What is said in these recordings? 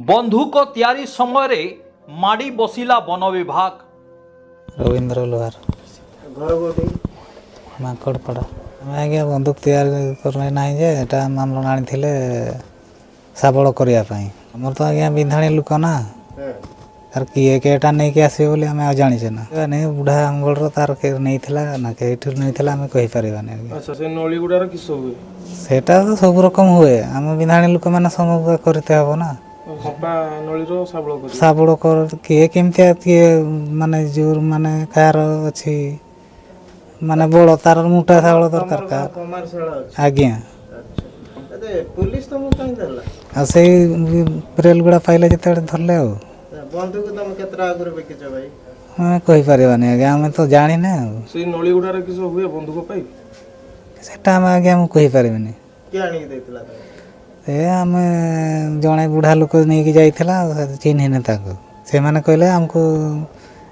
बंधुक तैयारी समय माड़ी बसिला वन विभाग। रवींद्र लोहार घर कोठी माकड़पड़ा आज्ञा बंदूक तैयारी करना ना जे एटा आमर आनी शाबल करने आमर तो आज्ञा बिंधाणी लुक ना तार किए केटा नहीं कि आसो बोली आम जाचे ना नहीं बुढ़ा अंगल तार नहीं ना नहीं आम कहीपर अच्छा से नली गुडार किस हुए सेटा तो सब रकम हुए आम बिंधाणी लोक मैंने सब करते हब ना हपा नली रो साबळ करी साबड़ कर किए केमती किए माने जोर माने कार अच्छी माने बड़ तार मोटा चावल दरकार का कमर्शियल अछि आज्ञा अच्छा अरे पुलिस तो काई देला आ से रेलगुड़ा पाइले जिते धरले आ बंधुक तुम केतरा आगुर बेकिछ भाई हमें कही पारिबानी आज्ञा आम तो जानी ना से नली गुडार किस हुए बंधुक पाई सेटा आम आज्ञा मु कही पारिबानी के आनी देतला ए आम जड़े बुढ़ा लोक नहीं जाइला चिन्हने से मैंने कहले आमको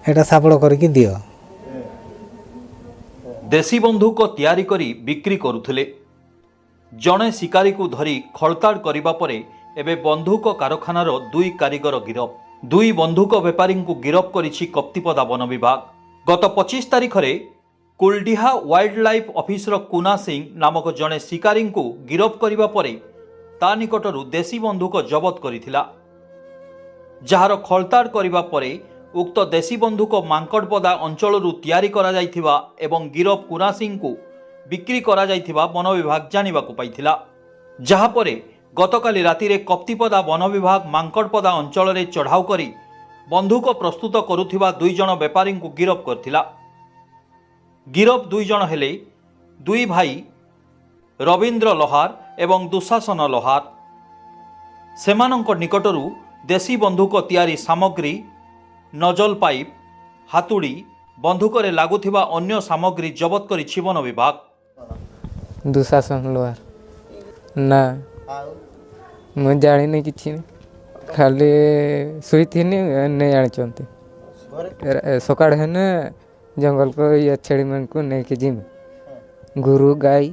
एटा साबड़ करके दियो देशी बंधुक तैयारी करी बिक्री करुथिले। जड़े शिकारी को धरी खलताड़ करिबा परे एबे बंधुक कारखानार दुई कारीगर गिरफ। दुई बंधुक बेपारी को गिरफ करिछि कप्तिपदा वन विभाग। गत 25 तारिख रे कुलडीहा वाइल्ड लाइफ ऑफिसर कुना सिंह नामक जड़े शिकारी को गिरफ करिबा परे ता निकटरू देशी बंधुक जबत करिथिला। जार खलताड़ करिबा परे उक्त देशी बंधुक मांकड़पदा अंचलरू तैयारी करा जाइथिबा एवं गिरफ कुना सिंह को बिक्री करा जाइथिबा वन विभाग जानिबाकु पाइथिला। जहा परे गतकाली राति रे कप्तिपदा वन विभाग मांकड़पदा अंचल रे चढ़ाऊ करी बंधुक प्रस्तुत करुथिबा दुई जण बेपारी को गिरफ करथिला। गिरफ दुई जण हेले दुई भाई रवींद्र लोहार एवं दुशासन लोहार। सेमानंक निकटरू देशी बंधुक तैयारी सामग्री नजल पाइप हातुड़ी बंधुक रे लागुथिबा अन्य सामग्री जबत करिछि वन विभाग। दुशासन लोहार ना मुझे जानी नहीं किसी खाली शुई थी नहीं जानी सकाळ है ना जंगल को ये छेड़ी मन को नहीं कि जिम गुरु गाई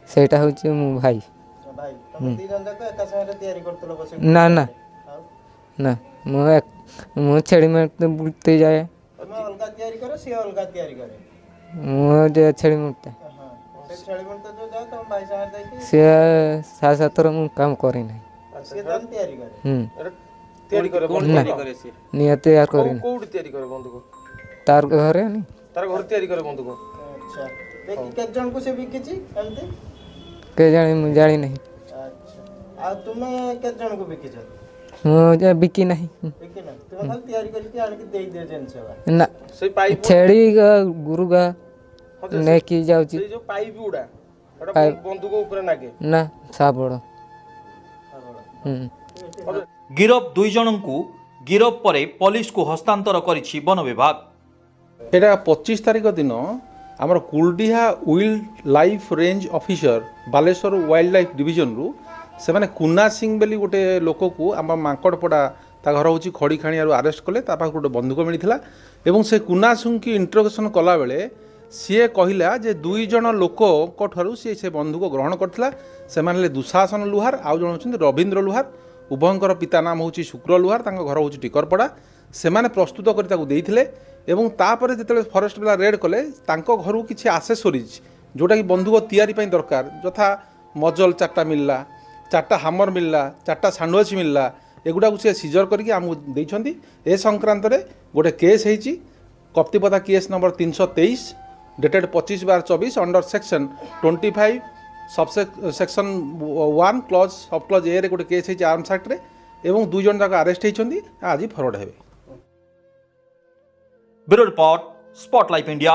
सेटा होची मु भाई ना ना ना मु छेड़ी मन बुलते जाए मुझे छेड़ी मुड़ते से सात सतर मु काम करी नहीं नियत तैयार करी कोड तैयारी करे बंधुक तार घरे नहीं तार घर तैयारी करे बंधुक अच्छा देखि के जन को से बिकिछि एमती के जानी मु जानी नहीं अच्छा आ तुमे के जन को बिकिछ मुझे बिकी नहीं बिकी ना तुमे खाली तैयारी करके आन के दे दे जेन सेवा ना से पाइप छेड़ी का गुरु का नहीं की जाउची से जो पाइप उडा एटा बंधुक ऊपर नागे ना साबड़ गिरफ दुई जण को गिरफ परे पुलिस को हस्तांतर करिछि वन विभाग। एटा 25 तारिख दिन आमर Kuldiha wild life range officer Baleshwar wild life division रु से माने कुना सिंह बेली गोटे लोक को आम मांकड़पड़ा ता घर होची खड़ी खाणियारू अरेस्ट कले ता पाख गोटे बंधुक मिलता एवं से कुना सिंह की इंट्रोगेशन कला बेले सी कहला जे दुई जण लोक ठारू सी से बंधुक ग्रहण करथिला से माने दुशासन लुहार आउ जण होचंदी रवींद्र लुहार उभयंकर पिता नाम होची शुक्र लुहार तांको घर होची टिकरपड़ा से माने प्रस्तुत करी ताकू देइथिले एवं तापर जेतेले फॉरेस्ट वाला रेड कले तांको घरु किछि एक्सेसरीज जोटा कि बंधुक तैयारी पई दरकार यथा मजल 4टा मिलला 4टा हामर मिलला 4टा सांडवच मिलला एगुडा को से सीजर करके आमु देइछंती ए संक्रांत रे गोटे केस हेची Kaptipada case number 323 dated 25/24 under section 25 section 1 clause sub clause A रे गोटे केस हेची आर्म्स एक्ट रे एवं दुई जन जाक अरेस्ट हेछंती आज फरवर्ड हेबे। Bureau report spotlight India.